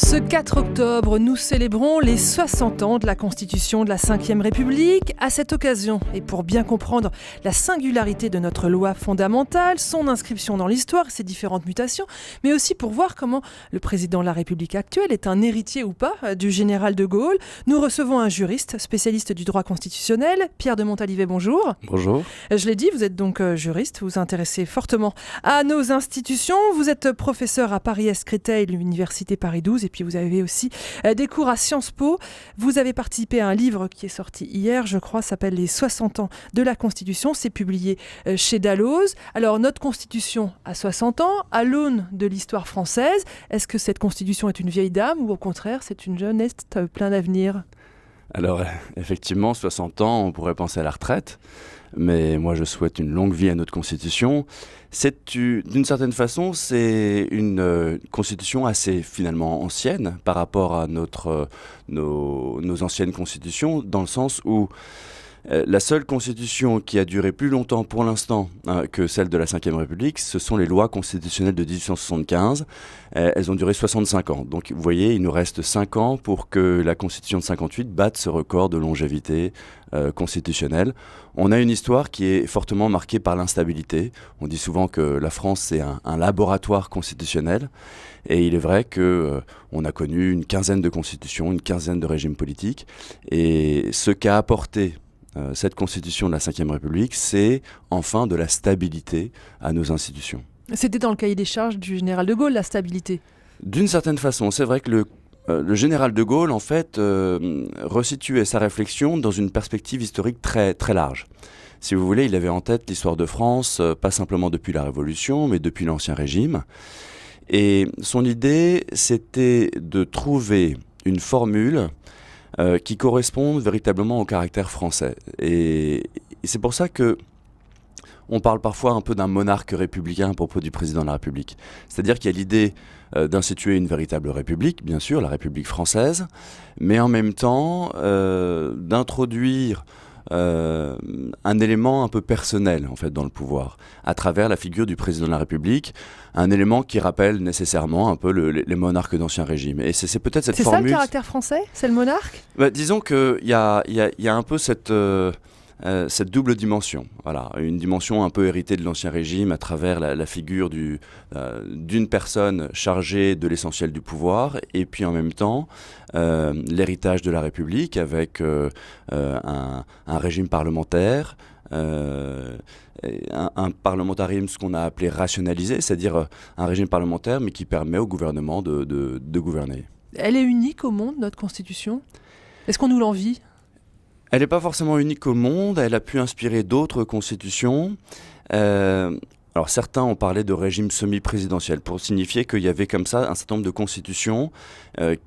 Ce 4 octobre, nous célébrons les 60 ans de la Constitution de la Ve République. À cette occasion, et pour bien comprendre la singularité de notre loi fondamentale, son inscription dans l'histoire, ses différentes mutations, mais aussi pour voir comment le président de la République actuelle est un héritier ou pas du général de Gaulle, nous recevons un juriste, spécialiste du droit constitutionnel, Pierre de Montalivet, bonjour. Bonjour. Je l'ai dit, vous êtes donc juriste, vous vous intéressez fortement à nos institutions. Vous êtes professeur à Paris-Est-Créteil, l'Université Paris 12, et puis vous avez aussi des cours à Sciences Po. Vous avez participé à un livre qui est sorti hier, je crois, s'appelle Les 60 ans de la Constitution. C'est publié chez Dalloz. Alors, notre Constitution a 60 ans, à l'aune de l'histoire française. Est-ce que cette Constitution est une vieille dame ou au contraire, c'est une jeunesse plein d'avenir ? Alors, effectivement, 60 ans, on pourrait penser à la retraite. Mais moi, je souhaite une longue vie à notre Constitution. D'une certaine façon, c'est une Constitution assez, finalement, ancienne par rapport à nos anciennes Constitutions, dans le sens où la seule Constitution qui a duré plus longtemps pour l'instant que celle de la Ve République, ce sont les lois constitutionnelles de 1875. Elles ont duré 65 ans. Donc, vous voyez, il nous reste 5 ans pour que la Constitution de 58 batte ce record de longévité constitutionnelle. On a une histoire qui est fortement marquée par l'instabilité. On dit souvent que la France, c'est un laboratoire constitutionnel. Et il est vrai qu'on a connu une quinzaine de constitutions, une quinzaine de régimes politiques. Et ce qu'a apporté cette Constitution de la Ve République, c'est enfin de la stabilité à nos institutions. C'était dans le cahier des charges du général de Gaulle, la stabilité. D'une certaine façon, c'est vrai que le général de Gaulle, en fait, resituait sa réflexion dans une perspective historique très, très large. Si vous voulez, il avait en tête l'histoire de France, pas simplement depuis la Révolution, mais depuis l'Ancien Régime. Et son idée, c'était de trouver une formule qui corresponde véritablement au caractère français. Et c'est pour ça que on parle parfois un peu d'un monarque républicain à propos du président de la République. C'est-à-dire qu'il y a l'idée d'instituer une véritable république, bien sûr, la République française, mais en même temps d'introduire un élément un peu personnel en fait dans le pouvoir, à travers la figure du président de la République, un élément qui rappelle nécessairement un peu les monarques d'Ancien Régime. Et c'est peut-être cette formule... C'est ça le caractère français ? C'est le monarque ? Disons qu'il y a un peu cette double dimension, voilà, une dimension un peu héritée de l'Ancien Régime à travers la figure d'une personne chargée de l'essentiel du pouvoir, et puis en même temps l'héritage de la République avec un régime parlementaire, un parlementarisme, ce qu'on a appelé rationalisé, c'est-à-dire un régime parlementaire mais qui permet au gouvernement de gouverner. Elle est unique au monde, notre Constitution ? Est-ce qu'on nous l'envie ? Elle n'est pas forcément unique au monde, elle a pu inspirer d'autres constitutions. Alors certains ont parlé de régime semi-présidentiel pour signifier qu'il y avait comme ça un certain nombre de constitutions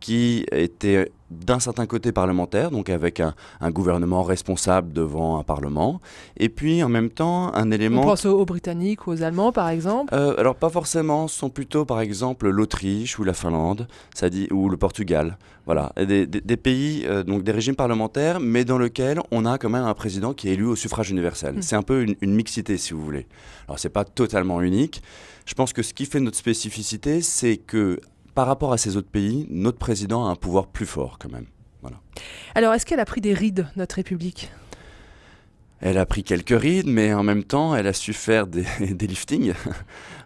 qui étaient d'un certain côté parlementaire, donc avec un gouvernement responsable devant un parlement, et puis en même temps un élément... On pense aux Britanniques, aux Allemands par exemple. Alors pas forcément, ce sont plutôt par exemple l'Autriche ou la Finlande, ou le Portugal, voilà, des pays, donc des régimes parlementaires, mais dans lesquels on a quand même un président qui est élu au suffrage universel. C'est un peu une mixité si vous voulez. Alors c'est pas totalement unique, je pense que ce qui fait notre spécificité, c'est que par rapport à ces autres pays, notre président a un pouvoir plus fort quand même. Voilà. Alors, est-ce qu'elle a pris des rides, notre République ? Elle a pris quelques rides, mais en même temps, elle a su faire des liftings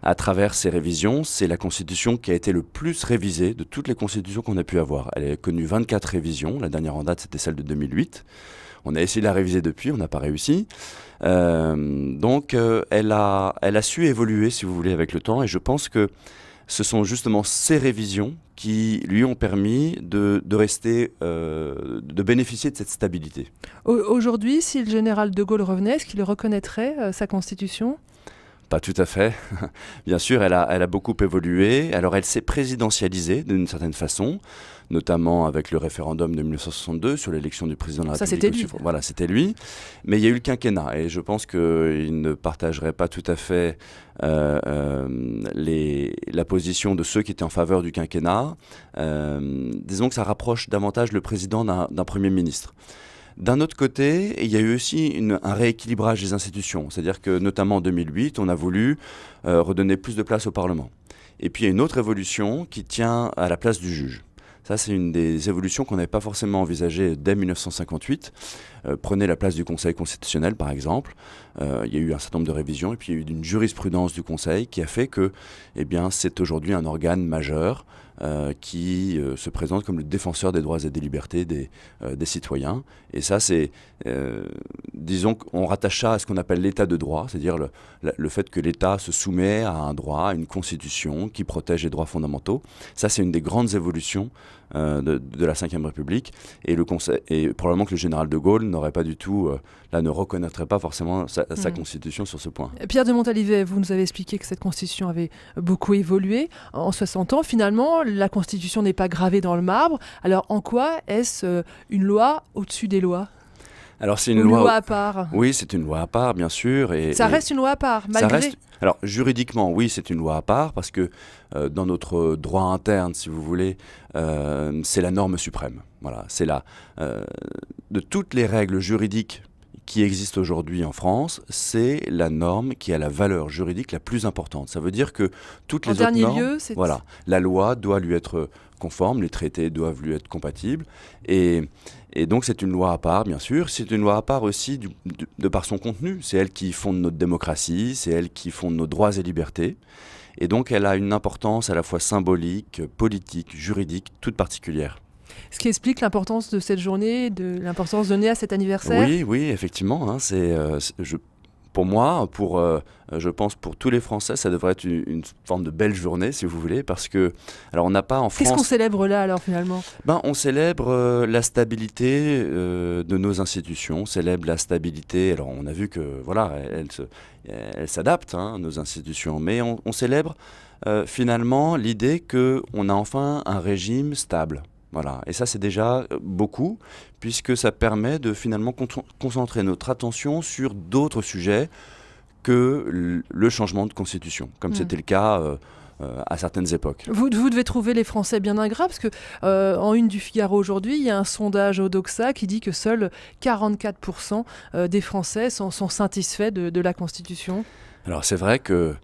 à travers ses révisions. C'est la Constitution qui a été le plus révisée de toutes les constitutions qu'on a pu avoir. Elle a connu 24 révisions. La dernière en date, c'était celle de 2008. On a essayé de la réviser depuis, on n'a pas réussi. Donc, elle a su évoluer, si vous voulez, avec le temps. Et je pense que ce sont justement ces révisions qui lui ont permis de rester, de bénéficier de cette stabilité. Aujourd'hui, si le général de Gaulle revenait, est-ce qu'il reconnaîtrait sa Constitution ? Pas tout à fait. Bien sûr, elle a beaucoup évolué. Alors, elle s'est présidentialisée d'une certaine façon, notamment avec le référendum de 1962 sur l'élection du président de la République. Ça, c'était lui. Voilà, c'était lui. Mais il y a eu le quinquennat. Et je pense qu'il ne partagerait pas tout à fait la position de ceux qui étaient en faveur du quinquennat. Disons que ça rapproche davantage le président d'un Premier ministre. D'un autre côté, il y a eu aussi un rééquilibrage des institutions. C'est-à-dire que, notamment en 2008, on a voulu redonner plus de place au Parlement. Et puis, il y a une autre évolution qui tient à la place du juge. Ça, c'est une des évolutions qu'on n'avait pas forcément envisagées dès 1958. Prenez la place du Conseil constitutionnel, par exemple. Il y a eu un certain nombre de révisions et puis il y a eu une jurisprudence du Conseil qui a fait que c'est aujourd'hui un organe majeur qui se présente comme le défenseur des droits et des libertés des citoyens. Et ça, c'est, disons qu'on rattache ça à ce qu'on appelle l'état de droit, c'est-à-dire le fait que l'État se soumet à un droit, à une constitution qui protège les droits fondamentaux. Ça, c'est une des grandes évolutions de la Ve République. Et probablement que le général de Gaulle n'aurait pas du tout, ne reconnaîtrait pas forcément sa constitution sur ce point. Pierre de Montalivet, vous nous avez expliqué que cette constitution avait beaucoup évolué en 60 ans. Finalement, la constitution n'est pas gravée dans le marbre. Alors en quoi est-ce une loi au-dessus des lois ? Alors c'est une loi à part. Oui, c'est une loi à part, bien sûr. Ça reste une loi à part, malgré... Alors juridiquement, oui, c'est une loi à part parce que dans notre droit interne, si vous voulez, c'est la norme suprême. Voilà, c'est de toutes les règles juridiques qui existent aujourd'hui en France, c'est la norme qui a la valeur juridique la plus importante. Ça veut dire que toutes les autres normes, voilà, la loi doit lui être conforme, les traités doivent lui être compatibles, et donc c'est une loi à part, bien sûr. C'est une loi à part aussi de par son contenu. C'est elle qui fonde notre démocratie, c'est elle qui fonde nos droits et libertés. Et donc elle a une importance à la fois symbolique, politique, juridique, toute particulière. Ce qui explique l'importance de cette journée, de l'importance donnée à cet anniversaire. Oui, effectivement. Hein, pour moi, je pense pour tous les Français, ça devrait être une forme de belle journée, si vous voulez, parce que, alors on n'a pas en France... Qu'est-ce qu'on célèbre là, alors, finalement ? On célèbre la stabilité de nos institutions, on célèbre la stabilité, alors on a vu que, voilà, elles s'adaptent, hein, nos institutions, mais on célèbre finalement l'idée qu'on a enfin un régime stable. Voilà. Et ça, c'est déjà beaucoup, puisque ça permet de finalement concentrer notre attention sur d'autres sujets que le changement de constitution, comme c'était le cas à certaines époques. Vous devez trouver les Français bien ingrats, parce que en une du Figaro aujourd'hui, il y a un sondage Odoxa qui dit que seuls 44% des Français sont satisfaits de la Constitution. Alors c'est vrai que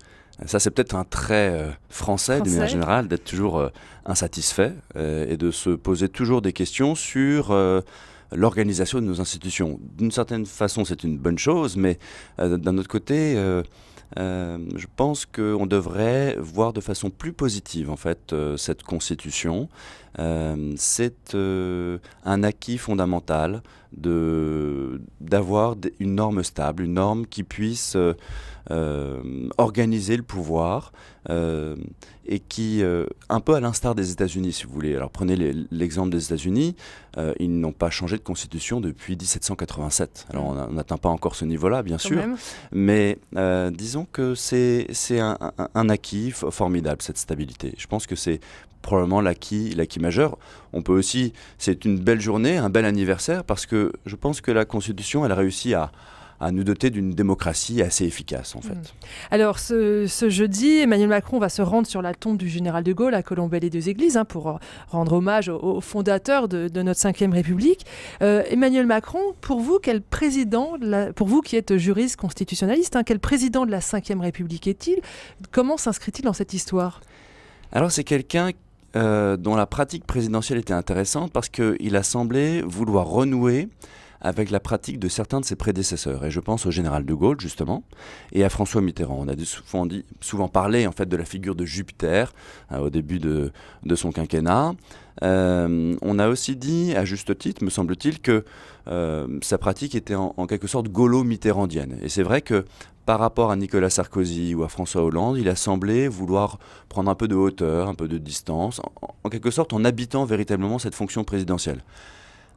ça, c'est peut-être un trait français d'une manière générale, d'être toujours insatisfait et de se poser toujours des questions sur l'organisation de nos institutions. D'une certaine façon, c'est une bonne chose, mais d'un autre côté, je pense qu'on devrait voir de façon plus positive, en fait, cette constitution. C'est un acquis fondamental d'avoir une norme stable, une norme qui puisse organiser le pouvoir et qui, un peu à l'instar des États-Unis, si vous voulez. Alors prenez l'exemple des États-Unis, ils n'ont pas changé de constitution depuis 1787. Alors on n'atteint pas encore ce niveau-là, bien sûr, mais disons que c'est un acquis formidable, cette stabilité. Je pense que c'est probablement l'acquis majeur. On peut aussi, c'est une belle journée, un bel anniversaire, parce que je pense que la Constitution, elle a réussi à nous doter d'une démocratie assez efficace, en fait. Alors, ce jeudi, Emmanuel Macron va se rendre sur la tombe du général de Gaulle à Colombey-les-Deux-Églises pour rendre hommage au fondateur de notre Ve République. Emmanuel Macron, pour vous, pour vous qui êtes juriste constitutionnaliste, quel président de la Ve République est-il ? Comment s'inscrit-il dans cette histoire ? Alors, c'est quelqu'un dont la pratique présidentielle était intéressante parce qu'il a semblé vouloir renouer avec la pratique de certains de ses prédécesseurs. Et je pense au général de Gaulle, justement, et à François Mitterrand. On a souvent parlé, en fait, de la figure de Jupiter au début de son quinquennat. On a aussi dit, à juste titre, me semble-t-il, que sa pratique était en quelque sorte gaulo-mitterrandienne. Et c'est vrai que par rapport à Nicolas Sarkozy ou à François Hollande, il a semblé vouloir prendre un peu de hauteur, un peu de distance, en quelque sorte en habitant véritablement cette fonction présidentielle.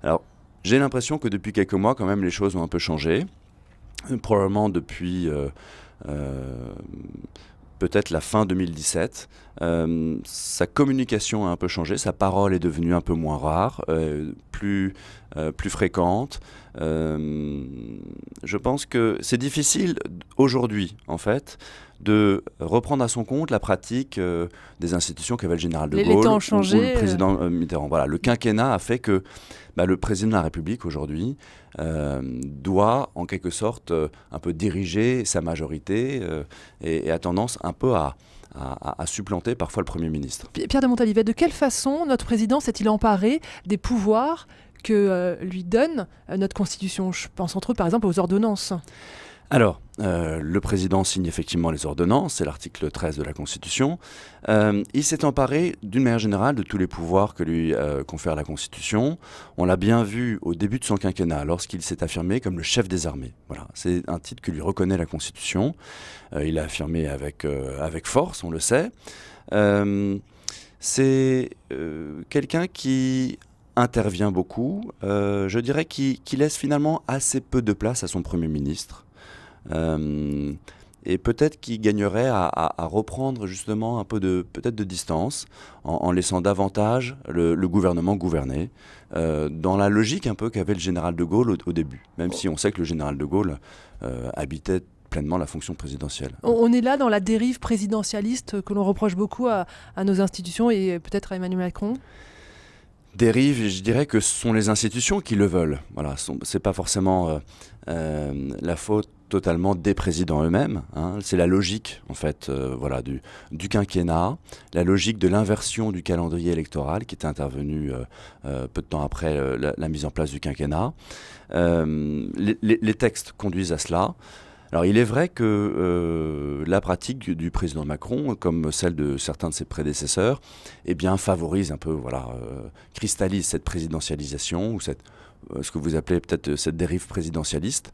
Alors, j'ai l'impression que depuis quelques mois, quand même, les choses ont un peu changé. Probablement depuis peut-être la fin 2017. Sa communication a un peu changé, sa parole est devenue un peu moins rare, plus fréquente. Je pense que c'est difficile aujourd'hui, en fait, de reprendre à son compte la pratique des institutions qu'avait le général de Gaulle Les temps ont ou changé. le président Mitterrand. Voilà, le quinquennat a fait que le président de la République aujourd'hui doit en quelque sorte un peu diriger sa majorité et a tendance un peu à supplanter parfois le Premier ministre. Pierre de Montalivet, de quelle façon notre président s'est-il emparé des pouvoirs que lui donne notre Constitution? Je pense entre autres par exemple aux ordonnances. Alors, le président signe effectivement les ordonnances, c'est l'article 13 de la Constitution. Il s'est emparé d'une manière générale de tous les pouvoirs que lui confère la Constitution. On l'a bien vu au début de son quinquennat, lorsqu'il s'est affirmé comme le chef des armées. Voilà, c'est un titre que lui reconnaît la Constitution. Il l'a affirmé avec force, on le sait. C'est quelqu'un qui intervient beaucoup, je dirais qui laisse finalement assez peu de place à son Premier ministre. Et peut-être qu'il gagnerait à reprendre justement un peu peut-être de distance en laissant davantage le gouvernement gouverner dans la logique un peu qu'avait le général de Gaulle au début, même si on sait que le général de Gaulle habitait pleinement la fonction présidentielle. On est là dans la dérive présidentialiste que l'on reproche beaucoup à nos institutions et peut-être à Emmanuel Macron. Dérive, je dirais que ce sont les institutions qui le veulent. Voilà, c'est pas forcément la faute totalement des présidents eux-mêmes. Hein. C'est la logique, en fait, du quinquennat, la logique de l'inversion du calendrier électoral qui est intervenue peu de temps après la mise en place du quinquennat. Les textes conduisent à cela. Alors il est vrai que la pratique du président Macron, comme celle de certains de ses prédécesseurs, eh bien, favorise un peu, cristallise cette présidentialisation ou ce que vous appelez peut-être cette dérive présidentialiste.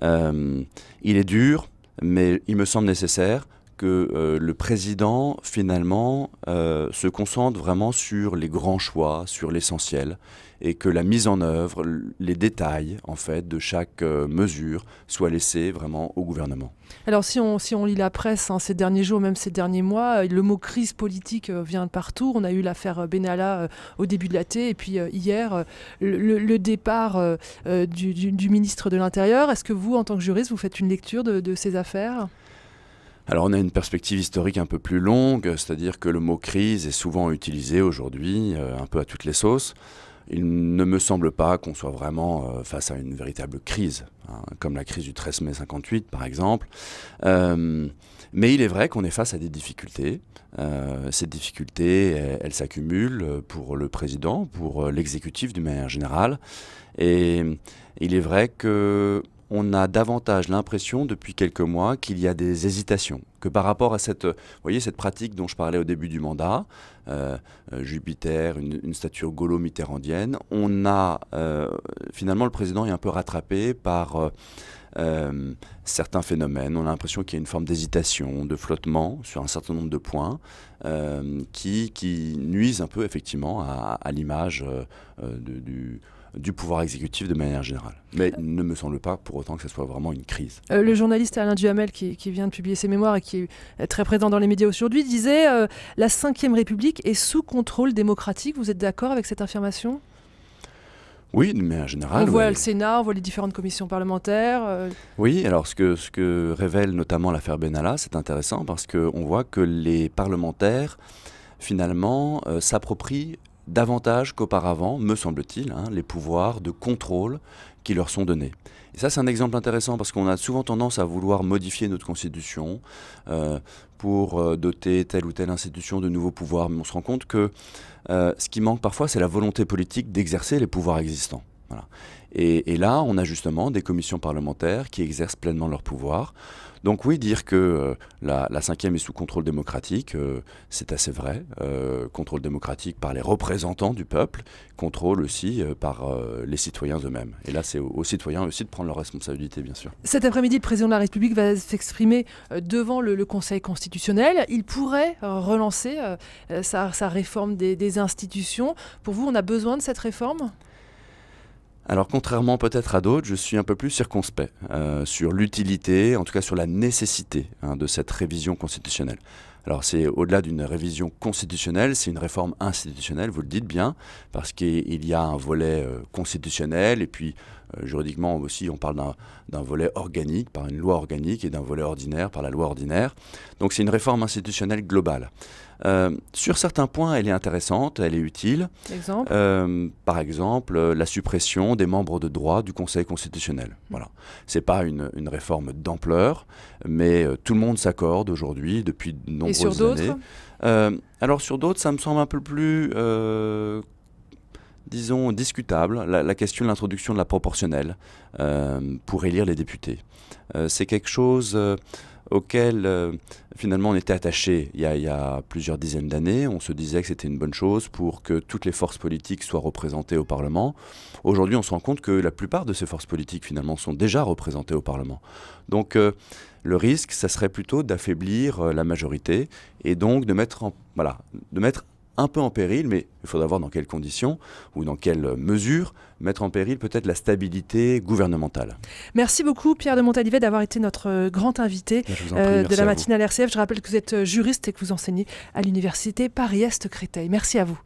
Il est dur, mais il me semble nécessaire que le président, finalement, se concentre vraiment sur les grands choix, sur l'essentiel, et que la mise en œuvre, les détails, en fait, de chaque mesure soient laissés vraiment au gouvernement. Alors, si on lit la presse ces derniers jours, même ces derniers mois, le mot crise politique vient de partout. On a eu l'affaire Benalla au début de l'été, et puis hier, le départ du ministre de l'Intérieur. Est-ce que vous, en tant que juriste, vous faites une lecture de ces affaires ? Alors on a une perspective historique un peu plus longue, c'est-à-dire que le mot crise est souvent utilisé aujourd'hui, un peu à toutes les sauces. Il ne me semble pas qu'on soit vraiment face à une véritable crise, hein, comme la crise du 13 mai 58 par exemple. Mais il est vrai qu'on est face à des difficultés. Ces difficultés, elles s'accumulent pour le président, pour l'exécutif d'une manière générale. Et il est vrai qu'on a davantage l'impression depuis quelques mois qu'il y a des hésitations, que par rapport à cette pratique dont je parlais au début du mandat, Jupiter, une stature gaulo-mitterrandienne, on a finalement le président est un peu rattrapé par certains phénomènes. On a l'impression qu'il y a une forme d'hésitation, de flottement sur un certain nombre de points qui nuisent un peu effectivement à l'image du pouvoir exécutif de manière générale. Mais il ne me semble pas pour autant que ce soit vraiment une crise. Le journaliste Alain Duhamel, qui vient de publier ses mémoires et qui est très présent dans les médias aujourd'hui, disait « La Ve République est sous contrôle démocratique ». Vous êtes d'accord avec cette affirmation ? Oui, de manière générale. On voit le Sénat, on voit les différentes commissions parlementaires. Oui, alors ce que révèle notamment l'affaire Benalla, c'est intéressant parce qu'on voit que les parlementaires, finalement, s'approprient davantage qu'auparavant, me semble-t-il, les pouvoirs de contrôle qui leur sont donnés. Et ça, c'est un exemple intéressant parce qu'on a souvent tendance à vouloir modifier notre constitution pour doter telle ou telle institution de nouveaux pouvoirs. Mais on se rend compte que ce qui manque parfois, c'est la volonté politique d'exercer les pouvoirs existants. Voilà. Et là, on a justement des commissions parlementaires qui exercent pleinement leurs pouvoirs. Donc oui, dire que la Ve est sous contrôle démocratique, c'est assez vrai. Contrôle démocratique par les représentants du peuple, contrôle aussi par les citoyens eux-mêmes. Et là, c'est aux citoyens aussi de prendre leurs responsabilités, bien sûr. Cet après-midi, le président de la République va s'exprimer devant le Conseil constitutionnel. Il pourrait relancer sa réforme des institutions. Pour vous, on a besoin de cette réforme ? Alors contrairement peut-être à d'autres, je suis un peu plus circonspect sur l'utilité, en tout cas sur la nécessité de cette révision constitutionnelle. Alors c'est au-delà d'une révision constitutionnelle, c'est une réforme institutionnelle, vous le dites bien, parce qu'il y a un volet constitutionnel et puis Juridiquement aussi, on parle d'un volet organique par une loi organique et d'un volet ordinaire par la loi ordinaire. Donc c'est une réforme institutionnelle globale. Sur certains points, elle est intéressante, elle est utile. Exemple par exemple, la suppression des membres de droit du Conseil constitutionnel. Voilà. Ce n'est pas une réforme d'ampleur, mais tout le monde s'accorde aujourd'hui depuis de nombreuses années. Et sur d'autres alors sur d'autres, ça me semble un peu plus, disons, discutable. La question de l'introduction de la proportionnelle pour élire les députés. C'est quelque chose auquel finalement on était attaché il y a plusieurs dizaines d'années. On se disait que c'était une bonne chose pour que toutes les forces politiques soient représentées au Parlement. Aujourd'hui, on se rend compte que la plupart de ces forces politiques finalement sont déjà représentées au Parlement. Donc le risque, ça serait plutôt d'affaiblir la majorité et donc de mettre un peu en péril, mais il faudra voir dans quelles conditions ou dans quelles mesures mettre en péril peut-être la stabilité gouvernementale. Merci beaucoup Pierre de Montalivet d'avoir été notre grand invité de la matinale RCF. Je rappelle que vous êtes juriste et que vous enseignez à l'université Paris-Est Créteil. Merci à vous.